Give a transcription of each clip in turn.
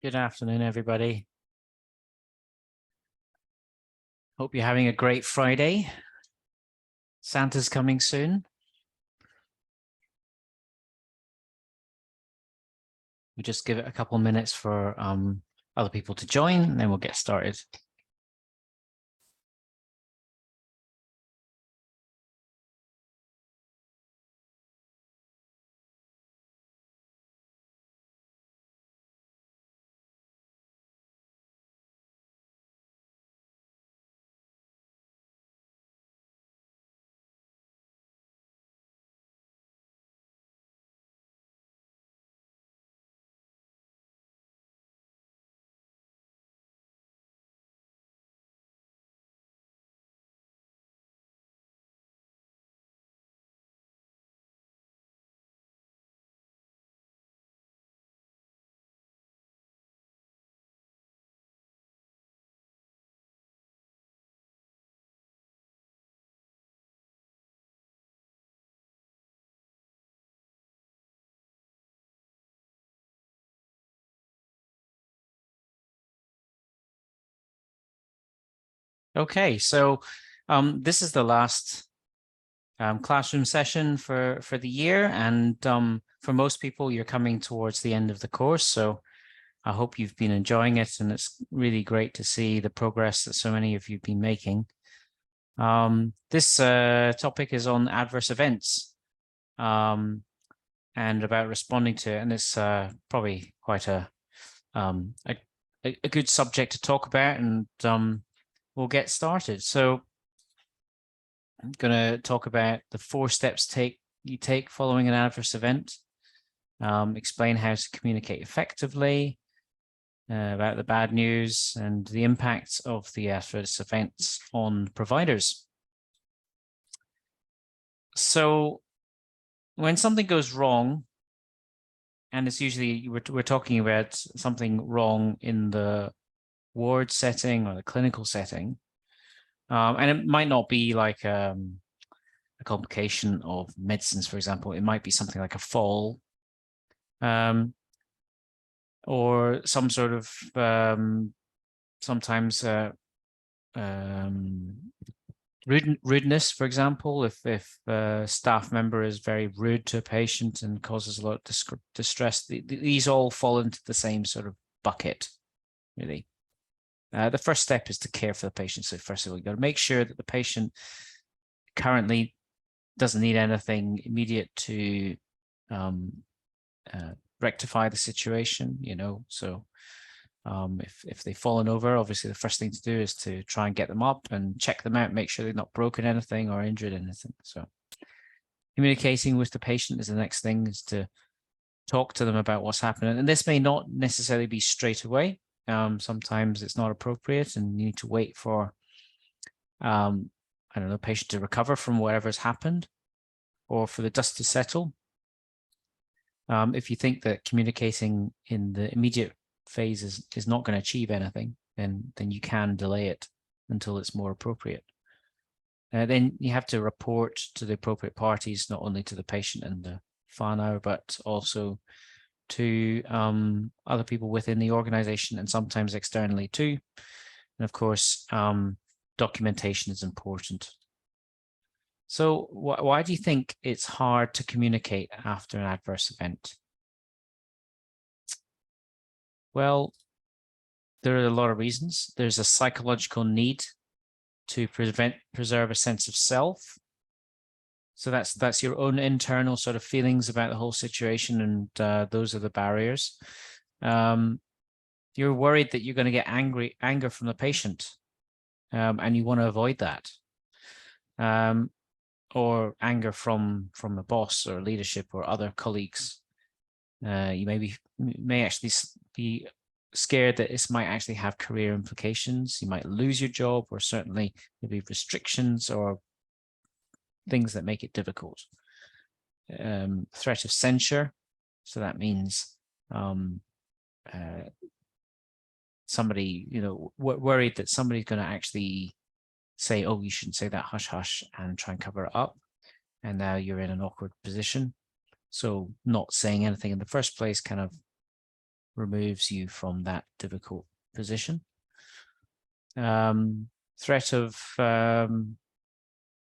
Good afternoon, everybody. Hope you're having a great Friday. Santa's coming soon. We just give it a couple minutes for other people to join, and then we'll get started. Okay, so this is the last classroom session for the year, and for most people, you're coming towards the end of the course. So I hope you've been enjoying it, and it's really great to see the progress that so many of you've been making. This topic is on adverse events and about responding to it, and it's probably quite a good subject to talk about, and we'll get started. So I'm going to talk about the 4 steps you take following an adverse event, explain how to communicate effectively about the bad news and the impacts of the adverse events on providers. So when something goes wrong, and it's usually we're talking about something wrong in the ward setting or the clinical setting, and it might not be like a complication of medicines, for example. It might be something like a fall, or some sort of sometimes rudeness, for example. If a staff member is very rude to a patient and causes a lot of distress, these all fall into the same sort of bucket, really. The first step is to care for the patient. So first of all, you've got to make sure that the patient currently doesn't need anything immediate to rectify the situation, so if they've fallen over, obviously the first thing to do is to try and get them up and check them out, make sure they've not broken anything or injured anything. So communicating with the patient is the next thing, is to talk to them about what's happening. And this may not necessarily be straight away. Sometimes it's not appropriate, and you need to wait for, I don't know, patient to recover from whatever's happened, or for the dust to settle. If you think that communicating in the immediate phase is not going to achieve anything, then you can delay it until it's more appropriate. Then you have to report to the appropriate parties, not only to the patient and the whānau, but also to other people within the organization, and sometimes externally too. And of course, documentation is important. So why do you think it's hard to communicate after an adverse event? Well, there are a lot of reasons. There's a psychological need to preserve a sense of self. So that's your own internal sort of feelings about the whole situation, and those are the barriers. You're worried that you're going to get anger from the patient, and you want to avoid that. Or anger from a boss or leadership or other colleagues. You may actually be scared that this might actually have career implications. You might lose your job, or certainly there'll be restrictions or things that make it difficult. Threat of censure. So that means somebody, worried that somebody's going to actually say, oh, you shouldn't say that, hush, hush, and try and cover it up. And now you're in an awkward position. So not saying anything in the first place kind of removes you from that difficult position. Threat of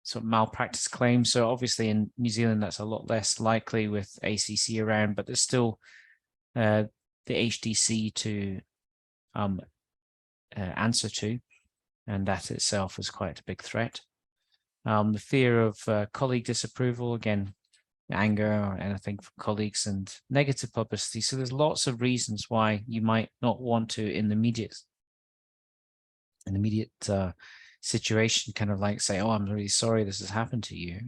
sort of malpractice claims. So obviously in New Zealand, that's a lot less likely with ACC around, but there's still the HDC to answer to, and that itself is quite a big threat. The fear of colleague disapproval, again, anger or anything from colleagues, and negative publicity. So there's lots of reasons why you might not want to, in the immediate situation, kind of like say, oh, I'm really sorry this has happened to you,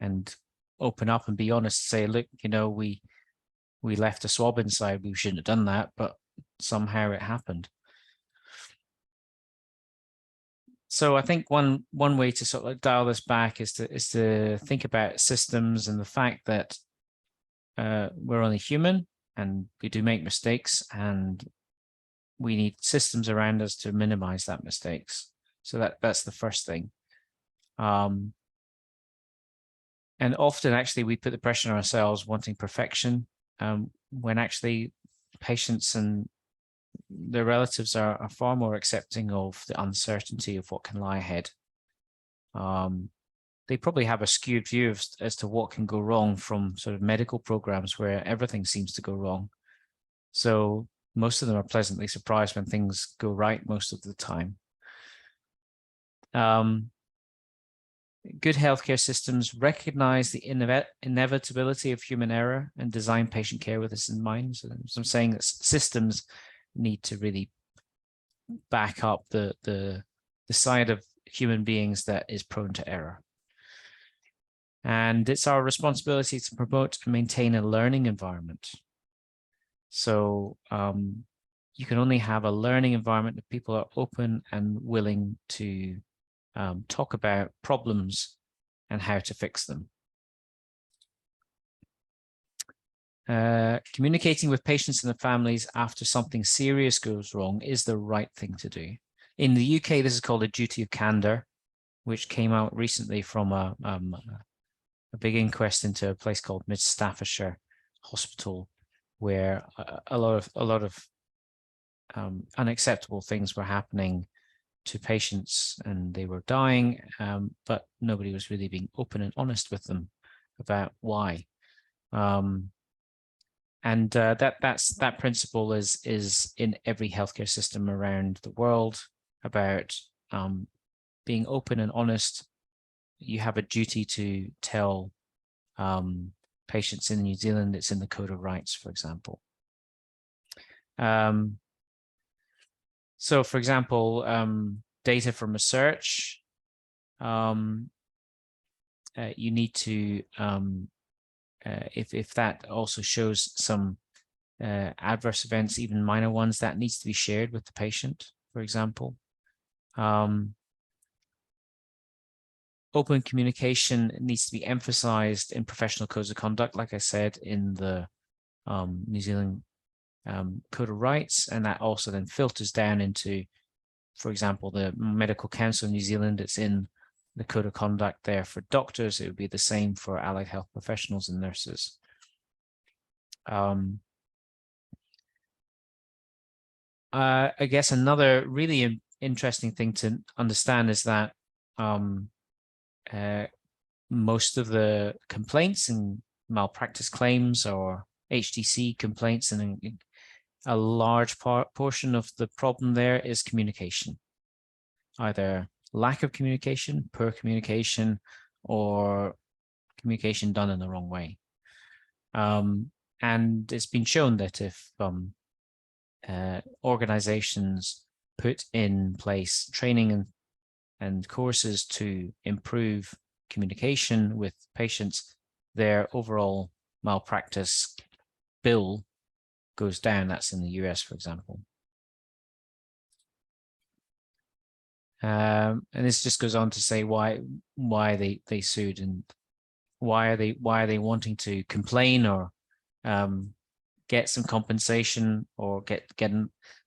and open up and be honest, say, look, you know, we left a swab inside, we shouldn't have done that, but somehow it happened. So I think one way to sort of dial this back is to think about systems and the fact that we're only human and we do make mistakes, and we need systems around us to minimize that mistakes. So that's the first thing. And often actually we put the pressure on ourselves wanting perfection, when actually patients and their relatives are far more accepting of the uncertainty of what can lie ahead. They probably have a skewed view as to what can go wrong from sort of medical programs where everything seems to go wrong. So most of them are pleasantly surprised when things go right most of the time. Good healthcare systems recognize the inevitability of human error and design patient care with this in mind. So I'm saying that systems need to really back up the side of human beings that is prone to error. And it's our responsibility to promote and maintain a learning environment. So you can only have a learning environment if people are open and willing to talk about problems and how to fix them. Communicating with patients and their families after something serious goes wrong is the right thing to do. In the UK, this is called a duty of candor, which came out recently from a big inquest into a place called Mid Staffordshire Hospital, where a lot of unacceptable things were happening to patients, and they were dying, but nobody was really being open and honest with them about why. And that principle is in every healthcare system around the world about being open and honest. You have a duty to tell patients in New Zealand. It's in the Code of Rights, for example. So, for example, data from research, you need to if that also shows some adverse events, even minor ones, that needs to be shared with the patient, for example. Open communication needs to be emphasized in professional codes of conduct, like I said, in the New Zealand Code of Rights, and that also then filters down into, for example, the Medical Council of New Zealand. It's in the code of conduct there for doctors. It would be the same for allied health professionals and nurses. I guess another really interesting thing to understand is that most of the complaints and malpractice claims or HDC complaints, and a large portion of the problem there is communication, either lack of communication, poor communication, or communication done in the wrong way. And it's been shown that if organizations put in place training and courses to improve communication with patients, their overall malpractice bill goes down. That's in the US, for example. And this just goes on to say why they sued, and why are they wanting to complain or get some compensation, or get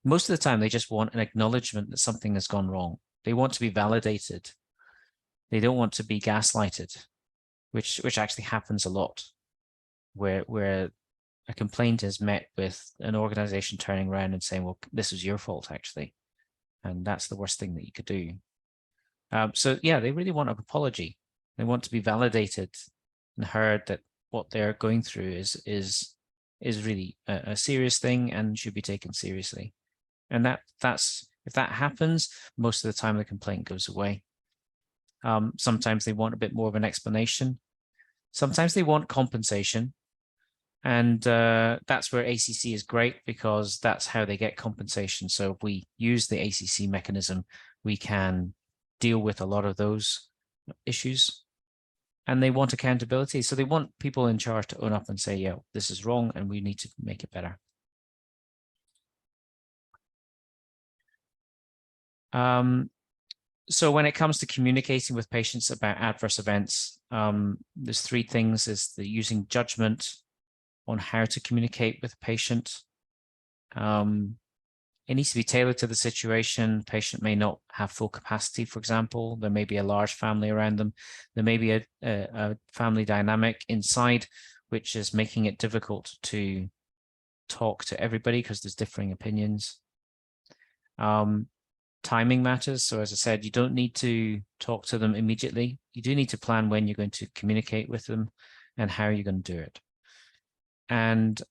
most of the time they just want an acknowledgement that something has gone wrong. They want to be validated. They don't want to be gaslighted, which actually happens a lot, where a complaint is met with an organization turning around and saying, well, this was your fault, actually. And that's the worst thing that you could do. So yeah, they really want an apology. They want to be validated and heard that what they're going through is really a serious thing and should be taken seriously. And that's if that happens, most of the time the complaint goes away. Sometimes they want a bit more of an explanation. Sometimes they want compensation. And that's where ACC is great, because that's how they get compensation. So if we use the ACC mechanism, we can deal with a lot of those issues. And they want accountability. So they want people in charge to own up and say, yeah, this is wrong and we need to make it better. So when it comes to communicating with patients about adverse events, there's three things: is the using judgment on how to communicate with a patient. It needs to be tailored to the situation. The patient may not have full capacity, for example. There may be a large family around them. There may be a family dynamic inside, which is making it difficult to talk to everybody because there's differing opinions. Timing matters. So as I said, you don't need to talk to them immediately. You do need to plan when you're going to communicate with them and how you're going to do it. And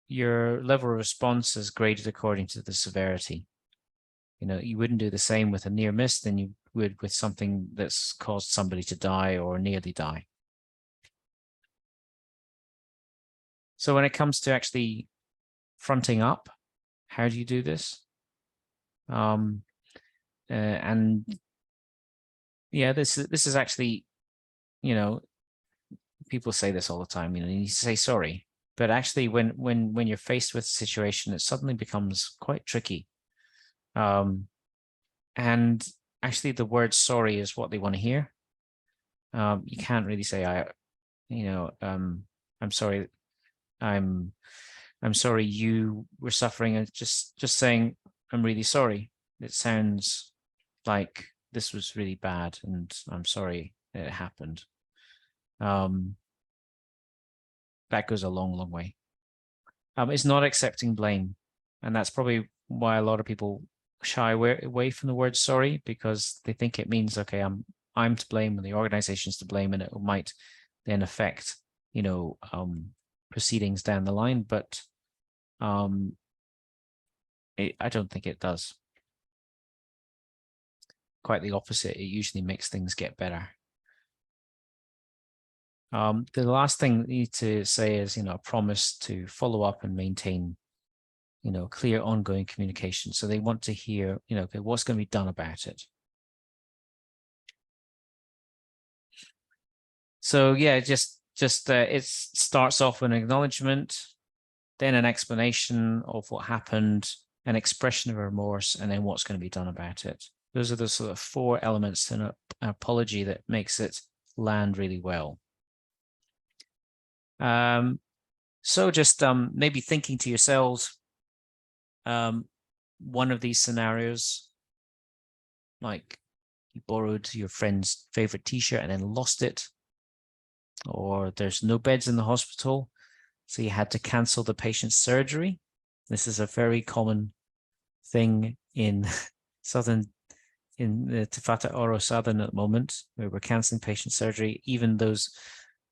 your level of response is graded according to the severity. You know, you wouldn't do the same with a near miss than you would with something that's caused somebody to die or nearly die. So when it comes to actually fronting up, how do you do this? And yeah, this is actually, you know, people say this all the time, you know, you need to say sorry. But actually, when you're faced with a situation, it suddenly becomes quite tricky. And actually, the word sorry is what they want to hear. You can't really say, I'm sorry, I'm sorry you were suffering. And just saying, I'm really sorry. It sounds like this was really bad, and I'm sorry it happened. That goes a long, long way. It's not accepting blame. And that's probably why a lot of people shy away from the word sorry, because they think it means, okay, I'm to blame and the organization's to blame, and it might then affect, you know, proceedings down the line. But I don't think it does. Quite the opposite. It usually makes things get better. The last thing you need to say is, you know, a promise to follow up and maintain, you know, clear ongoing communication. So they want to hear, you know, okay, what's going to be done about it. So yeah, just it starts off with an acknowledgement, then an explanation of what happened, an expression of remorse, and then what's going to be done about it. Those are the sort of four elements to an apology that makes it land really well. So just maybe thinking to yourselves, one of these scenarios, like you borrowed your friend's favorite t-shirt and then lost it, or there's no beds in the hospital, so you had to cancel the patient's surgery. This is a very common thing in in the Te Whatu Oro Southern at the moment, where we're canceling patient surgery, even those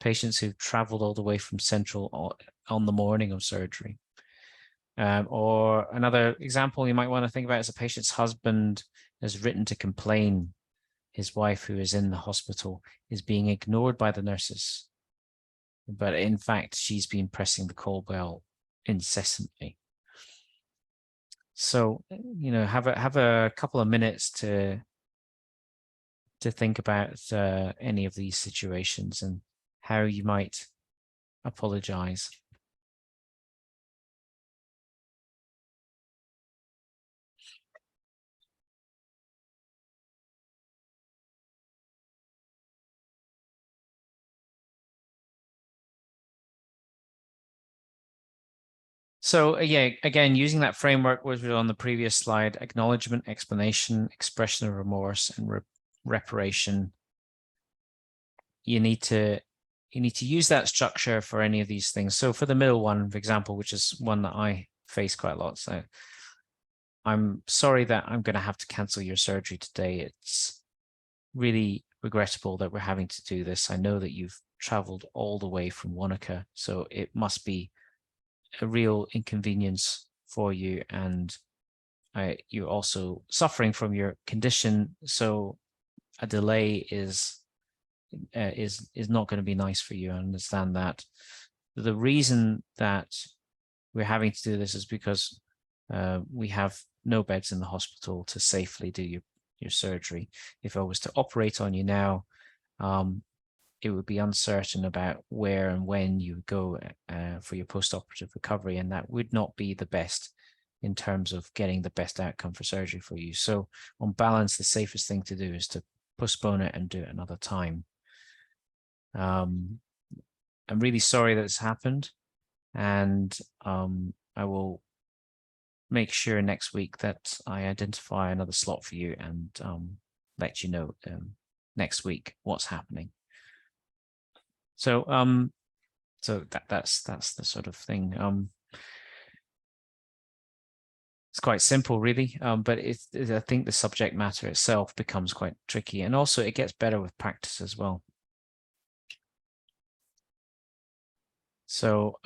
patients who've traveled all the way from Central on the morning of surgery. Or another example you might want to think about is a patient's husband has written to complain his wife, who is in the hospital, is being ignored by the nurses. But in fact, she's been pressing the call bell incessantly. So, you know, have a couple of minutes to think about any of these situations and how you might apologize. So yeah, again, using that framework was on the previous slide: acknowledgement, explanation, expression of remorse, and reparation. You need to you need to use that structure for any of these things. So for the middle one, for example, which is one that I face quite a lot. So I'm sorry that I'm going to have to cancel your surgery today. It's really regrettable that we're having to do this. I know that you've traveled all the way from Wanaka, so it must be a real inconvenience for you, and you're also suffering from your condition, so a delay is not going to be nice for you. I understand that. The reason that we're having to do this is because we have no beds in the hospital to safely do your surgery. If I was to operate on you now, it would be uncertain about where and when you would go for your post-operative recovery, and that would not be the best in terms of getting the best outcome for surgery for you. So on balance, the safest thing to do is to postpone it and do it another time. I'm really sorry that it's happened, and I will make sure next week that I identify another slot for you and let you know next week what's happening. So so that's the sort of thing. It's quite simple, really, but I think the subject matter itself becomes quite tricky, and also it gets better with practice as well. So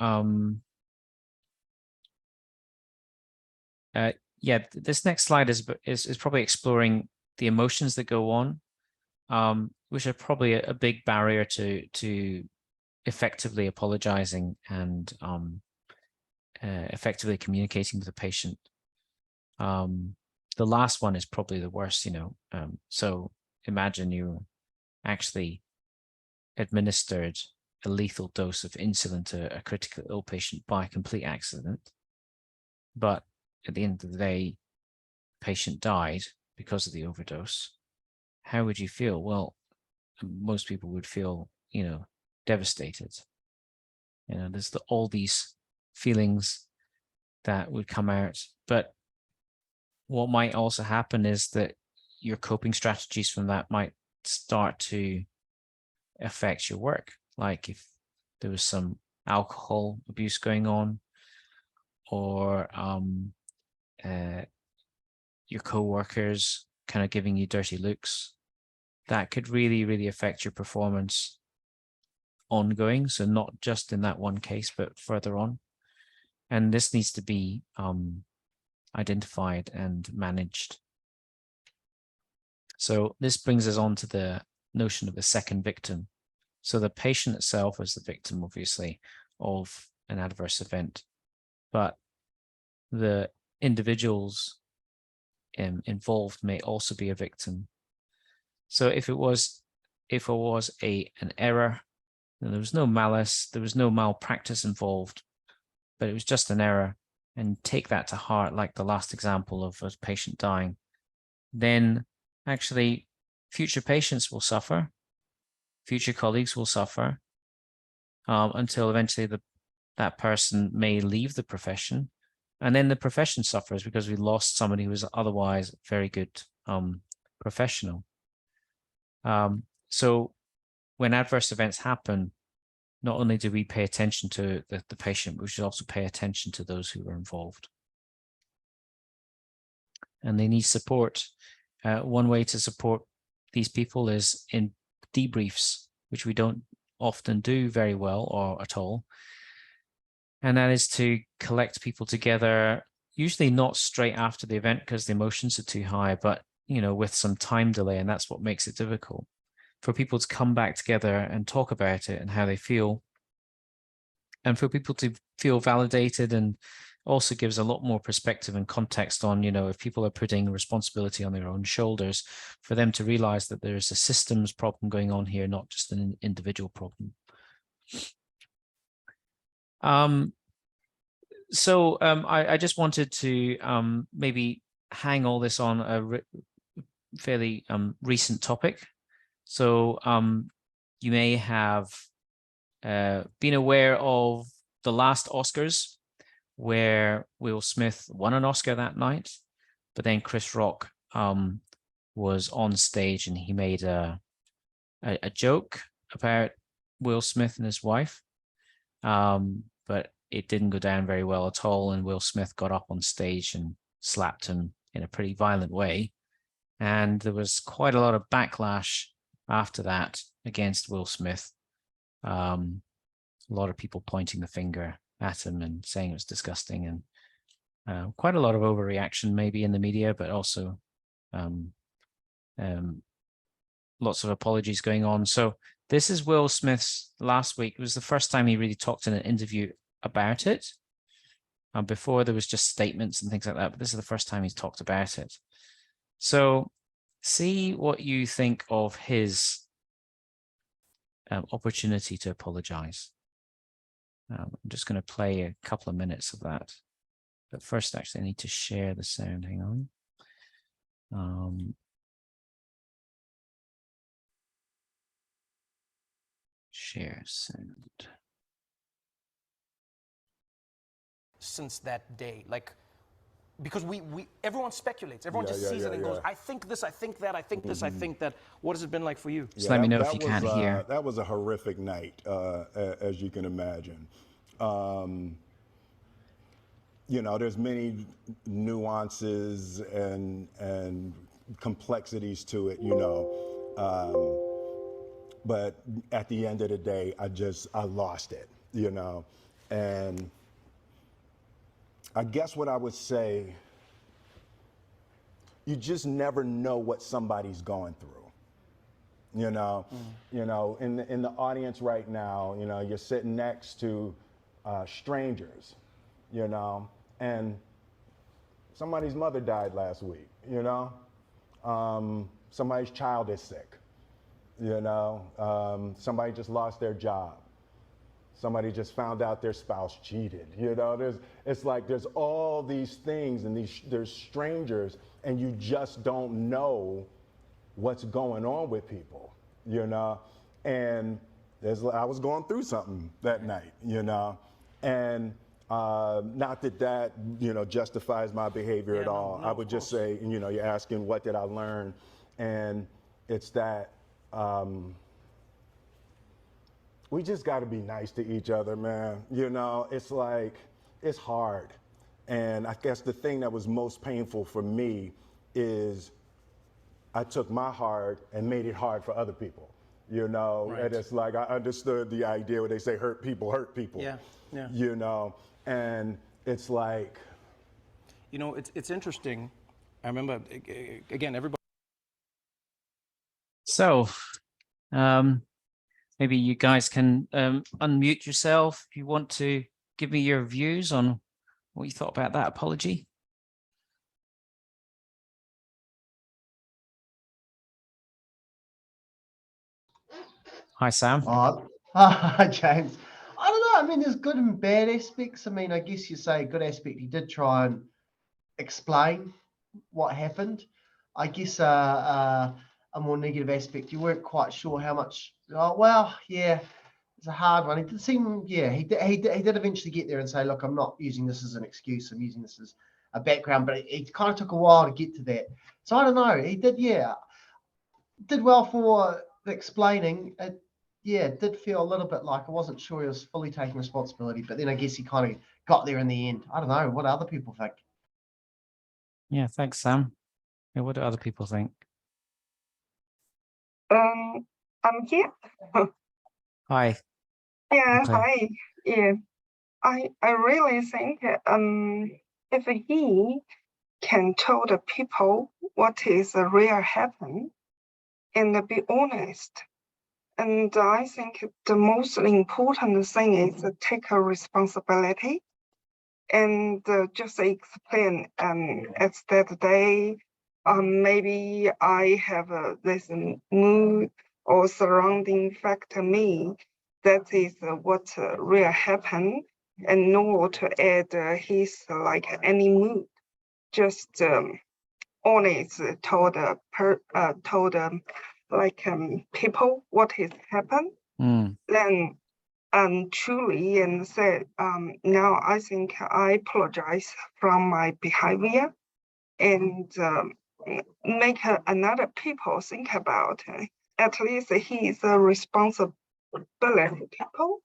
yeah, this next slide is probably exploring the emotions that go on, which are probably a big barrier to effectively apologizing and effectively communicating with the patient. The last one is probably the worst, you know. So imagine you actually administered a lethal dose of insulin to a critically ill patient by complete accident, but at the end of the day, the patient died because of the overdose. How would you feel? Well, most people would feel, you know, devastated. You know, there's all these feelings that would come out, but what might also happen is that your coping strategies from that might start to affect your work. Like if there was some alcohol abuse going on, or your co-workers kind of giving you dirty looks, that could really, really affect your performance ongoing. So not just in that one case, but further on. And this needs to be identified and managed. So this brings us on to the notion of the second victim. So the patient itself is the victim, obviously, of an adverse event, but the individuals involved may also be a victim. So if it was an error, and there was no malice, there was no malpractice involved, but it was just an error, and take that to heart, like the last example of a patient dying, then actually future patients will suffer, future colleagues will suffer, until eventually that person may leave the profession, and then the profession suffers because we lost somebody who was otherwise a very good professional. So when adverse events happen, not only do we pay attention to the patient, but we should also pay attention to those who were involved. And they need support. One way to support these people is in debriefs, which we don't often do very well or at all. And that is to collect people together, usually not straight after the event because the emotions are too high, but you know, with some time delay, and that's what makes it difficult for people to come back together and talk about it and how they feel, and for people to feel validated, and also gives a lot more perspective and context on, you know, if people are putting responsibility on their own shoulders, for them to realize that there's a systems problem going on here, not just an individual problem. So I just wanted to maybe hang all this on a fairly recent topic. So you may have been aware of the last Oscars, where Will Smith won an Oscar that night, but then Chris Rock was on stage and he made a joke about Will Smith and his wife, but it didn't go down very well at all. And Will Smith got up on stage and slapped him in a pretty violent way. And there was quite a lot of backlash after that against Will Smith. A lot of people pointing the finger at him and saying it was disgusting, and quite a lot of overreaction maybe in the media, but also lots of apologies going on. So this is Will Smith's last week. It was the first time he really talked in an interview about it. Before there was just statements and things like that, but this is the first time he's talked about it. So see what you think of his opportunity to apologize. I'm just going to play a couple of minutes of that. But first, actually, I need to share the sound. Hang on. Share sound. Since that day, like, because everyone speculates, everyone just sees it and goes, I think this, I think that, I think this, I think that. What has it been like for you? Just let me know if you can't hear. That was a horrific night, as you can imagine. You know, there's many nuances and complexities to it, you know. But at the end of the day, I lost it, you know. And I guess what I would say, you just never know what somebody's going through. You know, you know, in the audience right now, you know, you're sitting next to strangers, you know, and somebody's mother died last week, you know, somebody's child is sick, you know, somebody just lost their job. Somebody just found out their spouse cheated. You know, it's like there's all these things, and there's strangers, and you just don't know what's going on with people, you know. And I was going through something that night, you know, and not that you know justifies my behavior at all. I would just say, you know, you're asking what did I learn, and it's that. We just got to be nice to each other, man. You know, it's like, it's hard. And I guess the thing that was most painful for me is I took my hard and made it hard for other people, you know? Right. And it's like, I understood the idea where they say hurt people, yeah. You know? And it's like. You know, it's interesting. I remember, again, everybody. So, maybe you guys can unmute yourself if you want to give me your views on what you thought about that apology. Hi, Sam. Hi, James. I don't know. I mean, there's good and bad aspects. I mean, I guess you say good aspect. He did try and explain what happened. I guess a more negative aspect, you weren't quite sure how much. Oh, well, yeah, it's a hard one. It did seem, yeah, he did eventually get there and say, look, I'm not using this as an excuse. I'm using this as a background, but it kind of took a while to get to that. So I don't know. He did, yeah, did well for the explaining. It did feel a little bit like I wasn't sure he was fully taking responsibility, but then I guess he kind of got there in the end. I don't know. What do other people think? Yeah, thanks, Sam. Yeah, what do other people think? I'm here. Hi. Yeah, okay. Hi. Yeah, I really think if he can tell the people what is real happen and be honest, and I think the most important thing is to take a responsibility and just explain at that day. Maybe I have this mood or surrounding factor me. That is what really happened, and not to add his like any mood. Just honest told people what has happened. Then truly and said now I think I apologize from my behavior and make another people think about at least he is responsible bully people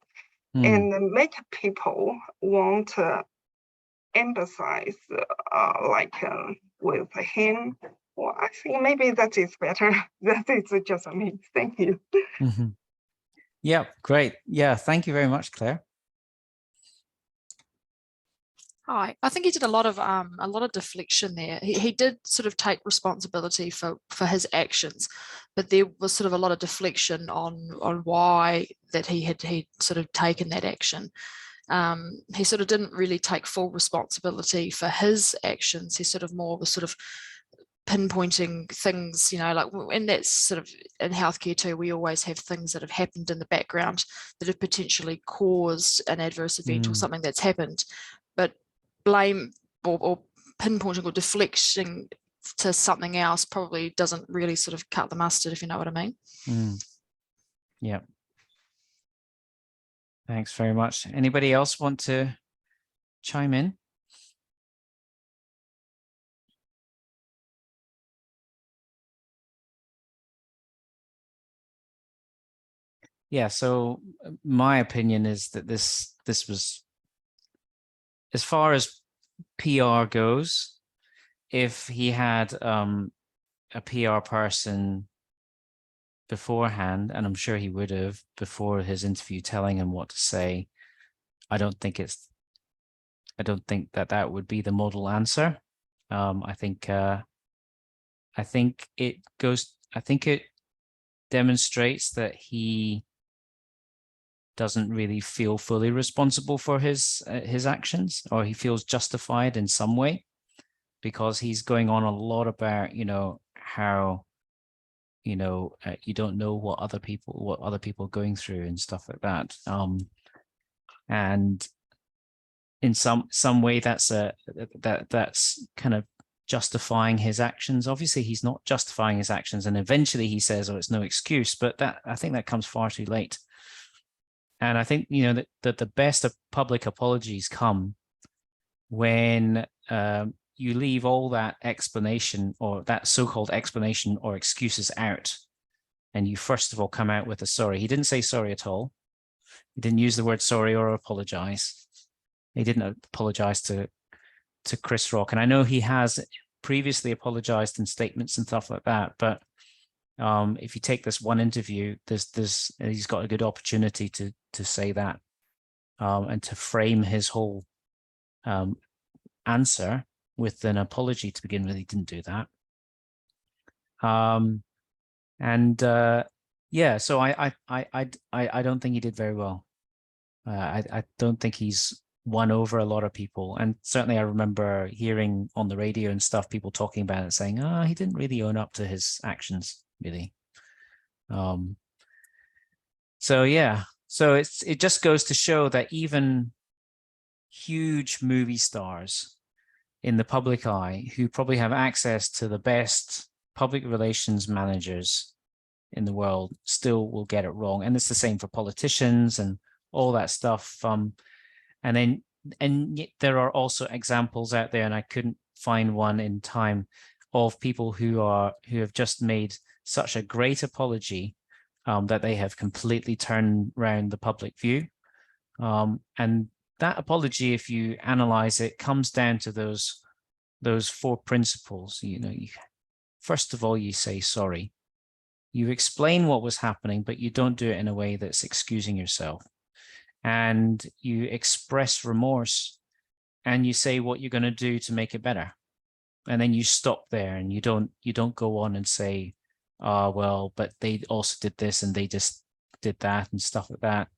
Mm. and make people want to emphasize with him. Well, I think maybe that is better. That is just me. Thank you. Mm-hmm. Yeah, great. Yeah, thank you very much, Claire. Hi, I think he did a lot of deflection there. He did sort of take responsibility for his actions, but there was sort of a lot of deflection on why that he had sort of taken that action. He sort of didn't really take full responsibility for his actions. He sort of more was sort of pinpointing things, you know, like, and that's sort of in healthcare too, we always have things that have happened in the background that have potentially caused an adverse event or something that's happened, but blame or pinpointing or deflecting to something else probably doesn't really sort of cut the mustard, if you know what I mean. Yeah. Thanks very much. Anybody else want to chime in? Yeah, so my opinion is that this was, as far as PR goes, if he had a PR person beforehand, and I'm sure he would have before his interview telling him what to say, I don't think that would be the model answer. I think it demonstrates that he doesn't really feel fully responsible for his actions, or he feels justified in some way, because he's going on a lot about, you know, how, you know, you don't know what other people are going through and stuff like that. And in some way that's kind of justifying his actions. Obviously he's not justifying his actions, and eventually he says, oh, it's no excuse, but I think that comes far too late. And I think, you know, that the best of public apologies come when you leave all that explanation, or that so-called explanation or excuses out, and you first of all come out with a sorry. He didn't say sorry at all. He didn't use the word sorry or apologize. He didn't apologize to Chris Rock. And I know he has previously apologized in statements and stuff like that, but if you take this one interview, he's got a good opportunity to say that, and to frame his whole answer with an apology to begin with. He didn't do that. Yeah, so I don't think he did very well. I don't think he's won over a lot of people, and certainly I remember hearing on the radio and stuff people talking about it, saying, oh, he didn't really own up to his actions, really. So yeah, so it just goes to show that even huge movie stars in the public eye, who probably have access to the best public relations managers in the world, still will get it wrong. And it's the same for politicians and all that stuff. And yet there are also examples out there, and I couldn't find one in time, of people who have just made such a great apology that they have completely turned around the public view. And that apology, if you analyze it, comes down to those four principles. You know, first of all, you say sorry. You explain what was happening, but you don't do it in a way that's excusing yourself. And you express remorse, and you say what you're going to do to make it better. And then you stop there, and you don't go on and say, oh, well, but they also did this and they just did that and stuff like that.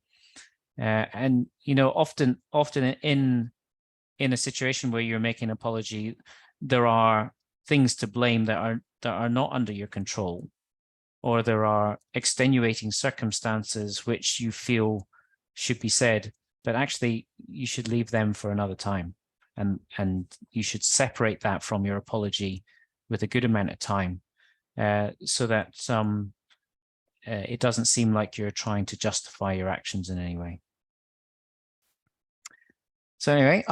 And, you know, often in a situation where you're making an apology, there are things to blame that are not under your control, or there are extenuating circumstances which you feel should be said, but actually you should leave them for another time. And you should separate that from your apology with a good amount of time, so that it doesn't seem like you're trying to justify your actions in any way. So anyway,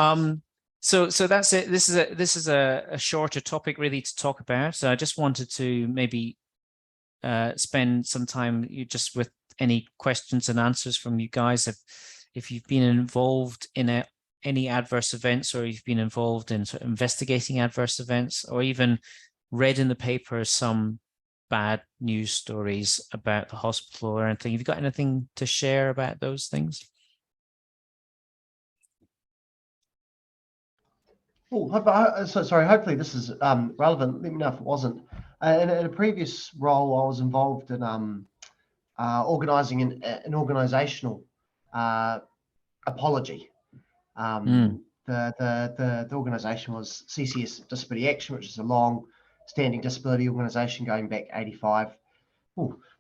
so that's it. This is a shorter topic really to talk about. So I just wanted to maybe spend some time just with any questions and answers from you guys. If you've been involved in any adverse events, or you've been involved in sort of investigating adverse events, or even read in the paper some bad news stories about the hospital or anything, have you got anything to share about those things? Oh, sorry. Hopefully this is relevant. Let me know if it wasn't. In a previous role, I was involved in organising an organisational apology. The organisation was CCS Disability Action, which is a long-standing disability organisation going back 85.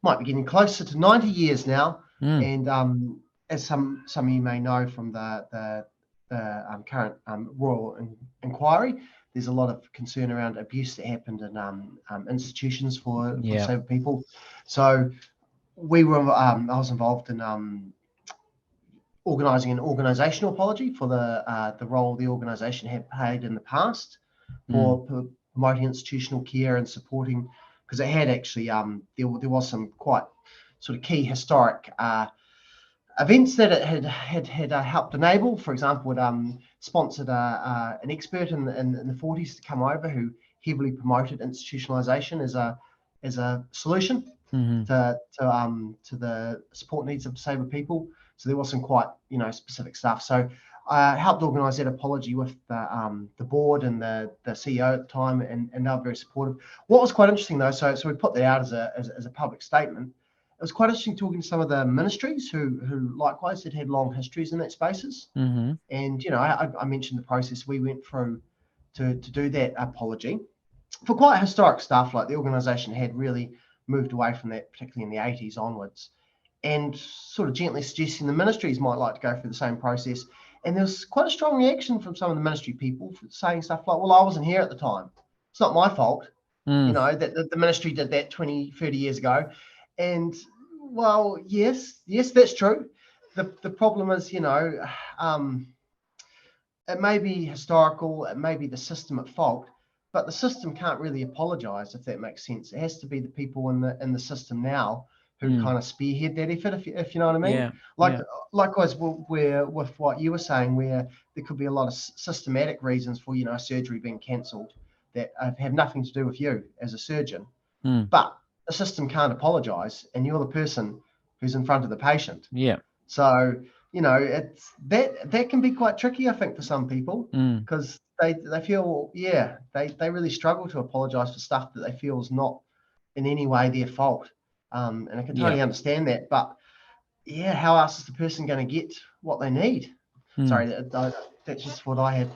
Might be getting closer to 90 years now. And as some of you may know from the current Royal Inquiry, there's a lot of concern around abuse that happened in institutions for disabled people. So we were, I was involved in organising an organisational apology for the role the organisation had played in the past for promoting institutional care and supporting, because it had actually there was some quite sort of key historic events that it had helped enable. For example, it sponsored an expert in the 40s to come over who heavily promoted institutionalisation as a solution to the support needs of disabled people. So there was some quite specific stuff. So I helped organise that apology with the board and the CEO at the time, and they were very supportive. What was quite interesting though, so we put that out as a public statement. It was quite interesting talking to some of the ministries who likewise had long histories in that spaces. And I mentioned the process we went through to do that apology for quite historic stuff. Like the organisation had really moved away from that, particularly in the 80s onwards, and sort of gently suggesting the ministries might like to go through the same process. And there was quite a strong reaction from some of the ministry people saying stuff like, well, I wasn't here at the time. It's not my fault, that the ministry did that 20, 30 years ago. And well, yes, that's true. The problem is, it may be historical, it may be the system at fault, but the system can't really apologise, if that makes sense. It has to be the people in the system now who kind of spearhead that effort, if you know what I mean. Likewise, where with what you were saying, where there could be a lot of systematic reasons for surgery being cancelled that have nothing to do with you as a surgeon, but the system can't apologise, and you're the person who's in front of the patient. So it's that can be quite tricky, I think, for some people, because they feel they really struggle to apologise for stuff that they feel is not in any way their fault. And I can totally understand that, but how else is the person going to get what they need? Sorry, that's just what I had.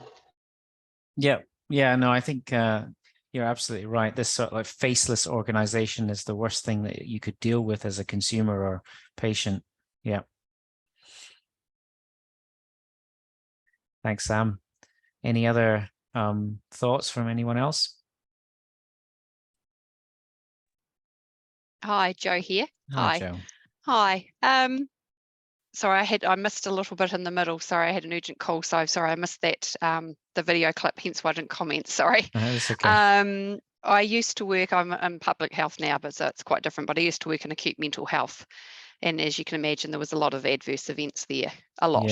No, I think you're absolutely right. This sort of like faceless organization is the worst thing that you could deal with as a consumer or patient. Thanks, Sam. Any other thoughts from anyone else? Hi, Joe here. Hi, Joe. Hi. Sorry, I missed a little bit in the middle. Sorry, I had an urgent call, so sorry I missed that the video clip, hence why I didn't comment. Sorry. That's okay. I used to work, I'm in public health now, but so it's quite different, but I used to work in acute mental health. And as you can imagine, there was a lot of adverse events there, a lot,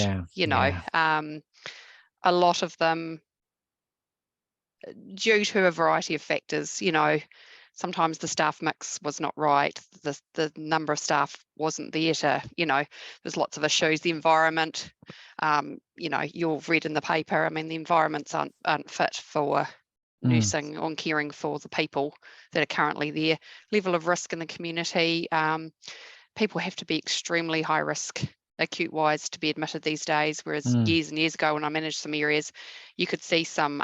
a lot of them due to a variety of factors. Sometimes the staff mix was not right. The number of staff wasn't there to, there's lots of issues. The environment, you've read in the paper, I mean, the environments aren't fit for nursing or caring for the people that are currently there. Level of risk in the community. People have to be extremely high risk acute wise to be admitted these days, whereas years and years ago when I managed some areas, you could see some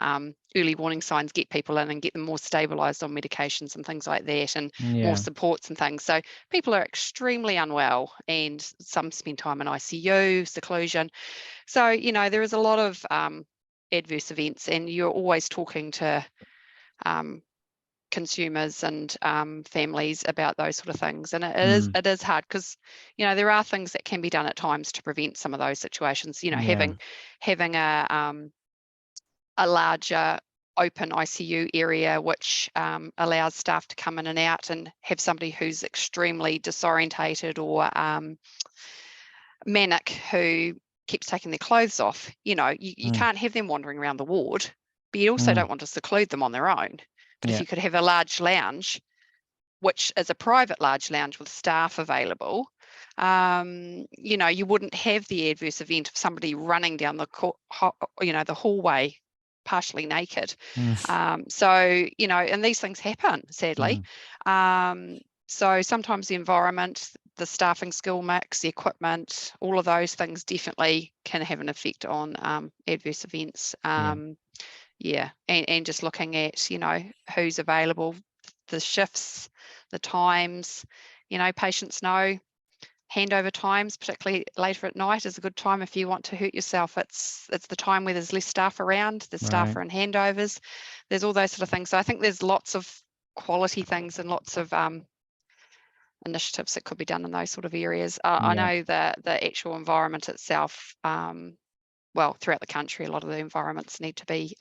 early warning signs, get people in and get them more stabilised on medications and things like that, and more supports and things. So people are extremely unwell, and some spend time in ICU, seclusion. So, there is a lot of adverse events, and you're always talking to consumers and families about those sort of things, and it is hard because there are things that can be done at times to prevent some of those situations. Having a larger open ICU area, which allows staff to come in and out, and have somebody who's extremely disorientated or manic who keeps taking their clothes off. You know, you can't have them wandering around the ward, but you also don't want to seclude them on their own. But if you could have a large lounge, which is a private large lounge with staff available, you know, you wouldn't have the adverse event of somebody running down the the hallway partially naked. So, you know, and these things happen, sadly. So sometimes the environment, the staffing skill mix, the equipment, all of those things definitely can have an effect on adverse events. And just looking at, you know, who's available, the shifts, the times. You know, patients know handover times, particularly later at night, is a good time if you want to hurt yourself. It's the time where there's less staff around, the staff are in handovers, there's all those sort of things. So I think there's lots of quality things and lots of initiatives that could be done in those sort of areas. I know that the actual environment itself, well, throughout the country, a lot of the environments need to be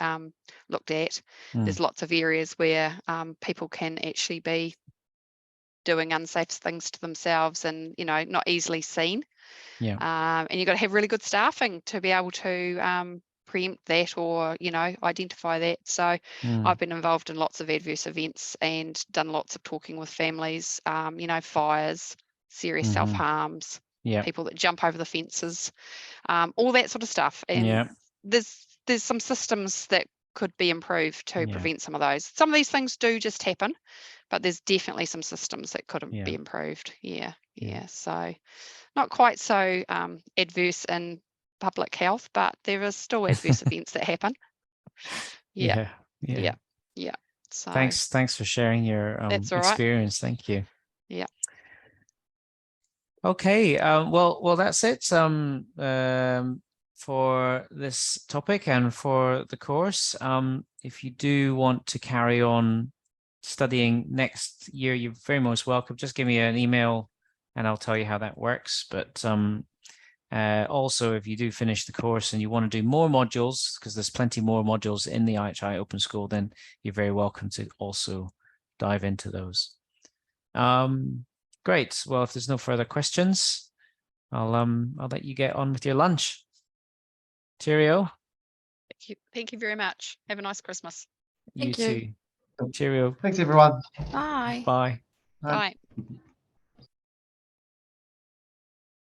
looked at. There's lots of areas where people can actually be doing unsafe things to themselves and, you know, not easily seen. And you've got to have really good staffing to be able to preempt that or, you know, identify that. So I've been involved in lots of adverse events and done lots of talking with families, you know, fires, serious self-harms, people that jump over the fences, all that sort of stuff. And there's some systems that could be improved to prevent some of those. Some of these things do just happen, but there's definitely some systems that could be improved. So not quite so adverse in public health, but there is still adverse events that happen. So Thanks for sharing your experience. Thank you. Okay, well that's it for this topic and for the course. If you do want to carry on studying next year, you're very most welcome. Just give me an email and I'll tell you how that works. But also, if you do finish the course and you want to do more modules, because there's plenty more modules in the IHI Open School, then you're very welcome to also dive into those. Great. Well, if there's no further questions, I'll let you get on with your lunch. Cheerio. Thank you very much. Have a nice Christmas. You too. Cheerio. Thanks, everyone. Bye. Bye. Bye.